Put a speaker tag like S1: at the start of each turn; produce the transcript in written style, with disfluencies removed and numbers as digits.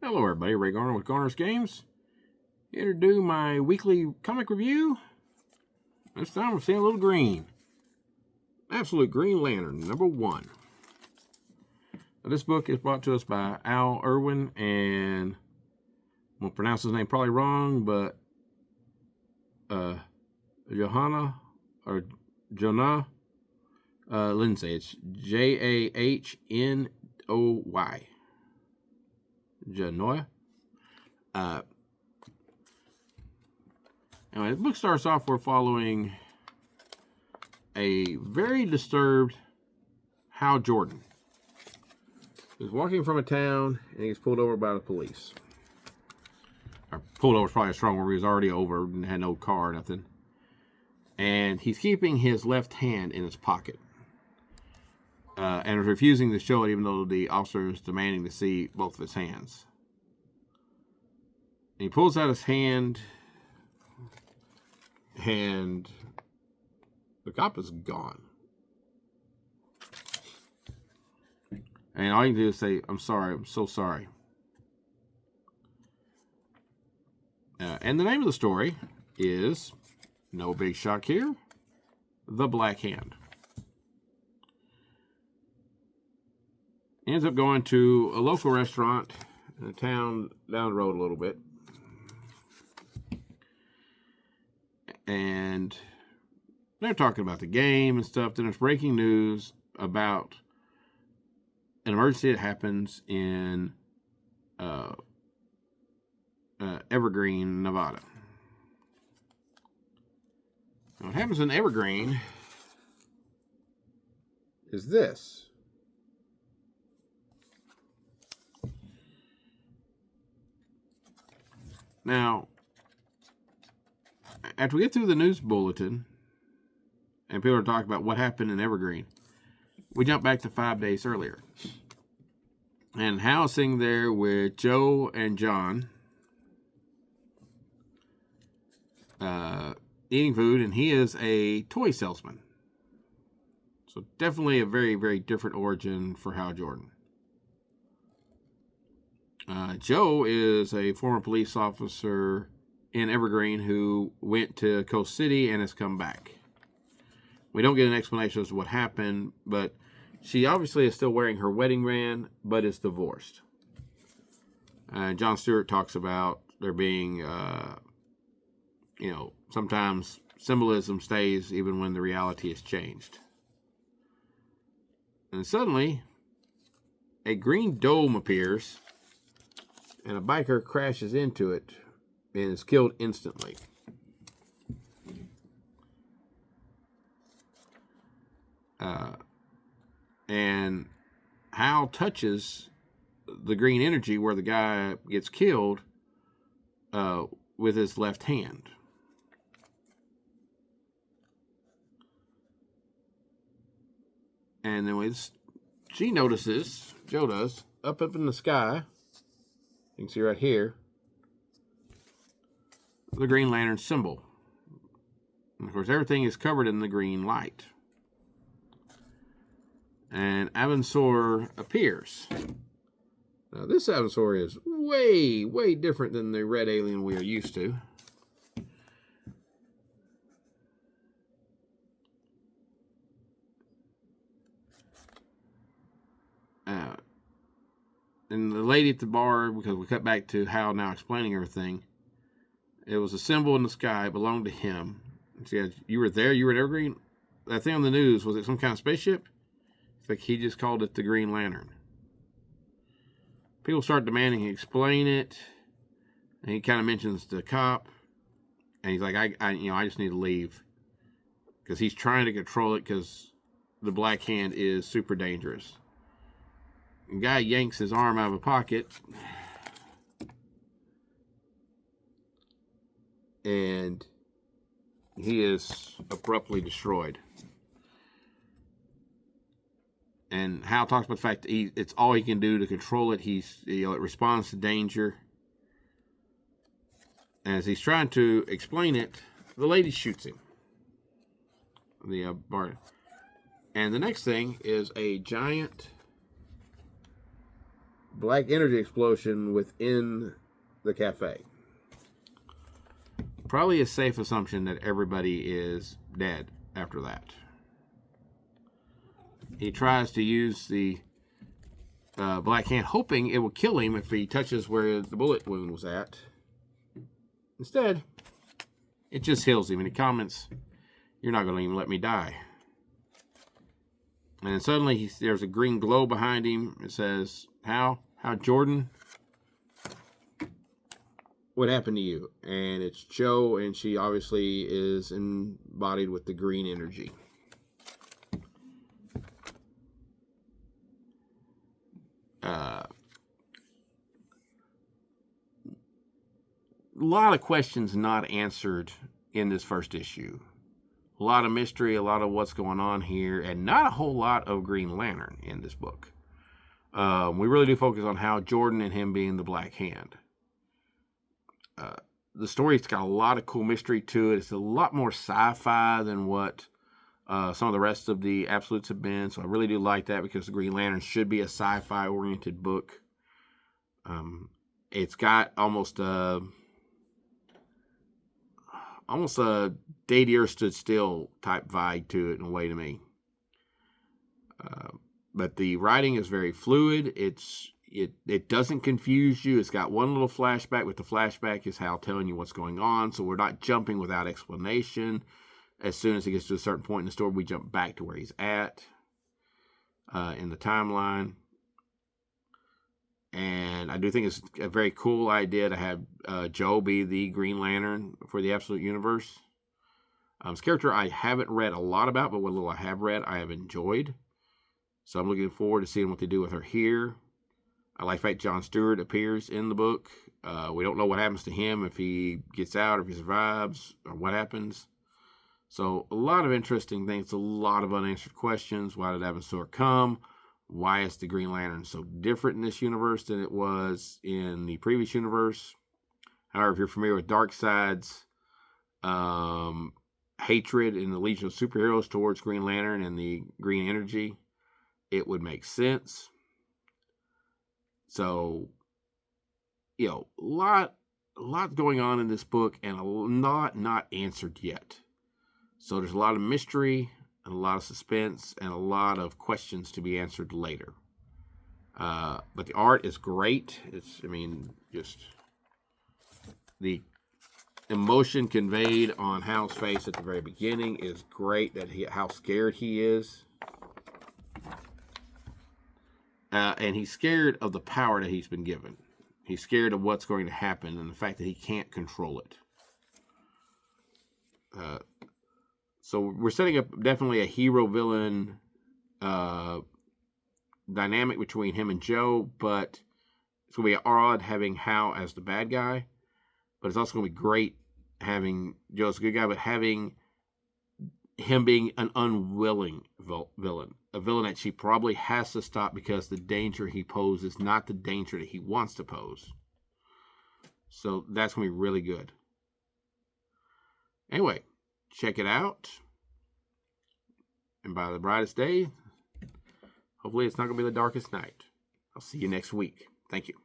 S1: Hello everybody, Ray Garner with Garner's Games. Here to do my weekly comic review. This time we're seeing a little green. Absolute Green Lantern, #1. Now, this book is brought to us by Al Irwin, and I'm going to pronounce his name probably wrong, but Jahnoy or Jahnoy Lindsay. It's Jahnoy. Jahnoy. Anyway, the book starts off, we're following a very disturbed Hal Jordan. He's walking from a town and he gets pulled over by the police. Or pulled over is probably a strong word. He was already over and had no car or nothing. And he's keeping his left hand in his pocket. And is refusing to show it even though the officer is demanding to see both of his hands. And he pulls out his hand and the cop is gone. And all you can do is say, "I'm sorry, I'm so sorry." And the name of the story is, no big shock here, The Black Hand. He ends up going to a local restaurant in a town down the road a little bit. And they're talking about the game and stuff. Then there's breaking news about an emergency that happens in Evergreen, Nevada. Now, what happens in Evergreen is this. Now, after we get through the news bulletin and people are talking about what happened in Evergreen, we jump back to 5 days earlier. And Hal's sitting there with Joe and John eating food, and he is a toy salesman. So definitely a very, very different origin for Hal Jordan. Joe is a former police officer in Evergreen who went to Coast City and has come back. We don't get an explanation as to what happened, but she obviously is still wearing her wedding band, but is divorced. John Stewart talks about there being, sometimes symbolism stays even when the reality has changed. And suddenly, a green dome appears, and a biker crashes into it and is killed instantly. And Hal touches the green energy where the guy gets killed with his left hand. And then she notices, Joe does, up in the sky, you can see right here, the Green Lantern symbol. And of course, everything is covered in the green light. And Avensor appears. Now, this Avensor is way, way different than the red alien we are used to. And the lady at the bar, because we cut back to Hal now explaining everything, it was a symbol in the sky, it belonged to him. And she said, "You were there? You were at Evergreen? That thing on the news, was it some kind of spaceship?" It's like he just called it the Green Lantern. People start demanding he explain it. And he kind of mentions the cop. And he's like, I just need to leave. Because he's trying to control it because the Black Hand is super dangerous. The guy yanks his arm out of a pocket. And he is abruptly destroyed. And Hal talks about the fact that it's all he can do to control it. It responds to danger. As he's trying to explain it, the lady shoots him. The bar. And the next thing is a giant black energy explosion within the cafe. Probably a safe assumption that everybody is dead after that. He tries to use the black hand, hoping it will kill him if he touches where the bullet wound was at. Instead, it just heals him, and he comments, "You're not going to even let me die." And then suddenly there's a green glow behind him. It says, How Jordan? What happened to you?" And it's Jo, and she obviously is embodied with the green energy. A lot of questions not answered in this first issue. A lot of mystery, a lot of what's going on here, and not a whole lot of Green Lantern in this book. We really do focus on Hal Jordan and him being the Black Hand. The story's got a lot of cool mystery to it. It's a lot more sci-fi than what some of the rest of the Absolutes have been. So I really do like that, because the Green Lantern should be a sci-fi oriented book. It's got almost a Day the Earth Stood Still type vibe to it in a way to me. But the writing is very fluid. It doesn't confuse you. It's got one little flashback, but the flashback is Hal telling you what's going on. So we're not jumping without explanation. As soon as he gets to a certain point in the story, we jump back to where he's at in the timeline. And I do think it's a very cool idea to have Jo be the Green Lantern for the Absolute Universe. His character I haven't read a lot about, but what little I have read, I have enjoyed. So I'm looking forward to seeing what they do with her here. I like the fact John Stewart appears in the book. We don't know what happens to him, if he gets out, or if he survives, or what happens. So a lot of interesting things, a lot of unanswered questions. Why did Abasur come? Why is the Green Lantern so different in this universe than it was in the previous universe? However, if you're familiar with Darkseid's hatred in the Legion of Superheroes towards Green Lantern and the green energy, it would make sense. So, a lot going on in this book, and a lot not answered yet. So there's a lot of mystery, and a lot of suspense, and a lot of questions to be answered later. But the art is great. Just the emotion conveyed on Hal's face at the very beginning is great. How scared he is. And he's scared of the power that he's been given. He's scared of what's going to happen and the fact that he can't control it. So we're setting up definitely a hero-villain dynamic between him and Jo, but it's going to be odd having Hal as the bad guy, but it's also going to be great having Jo as a good guy, but having him being an unwilling villain, a villain that she probably has to stop because the danger he poses is not the danger that he wants to pose. So that's going to be really good. Anyway, check it out. And by the brightest day, hopefully it's not going to be the darkest night. I'll see you next week. Thank you.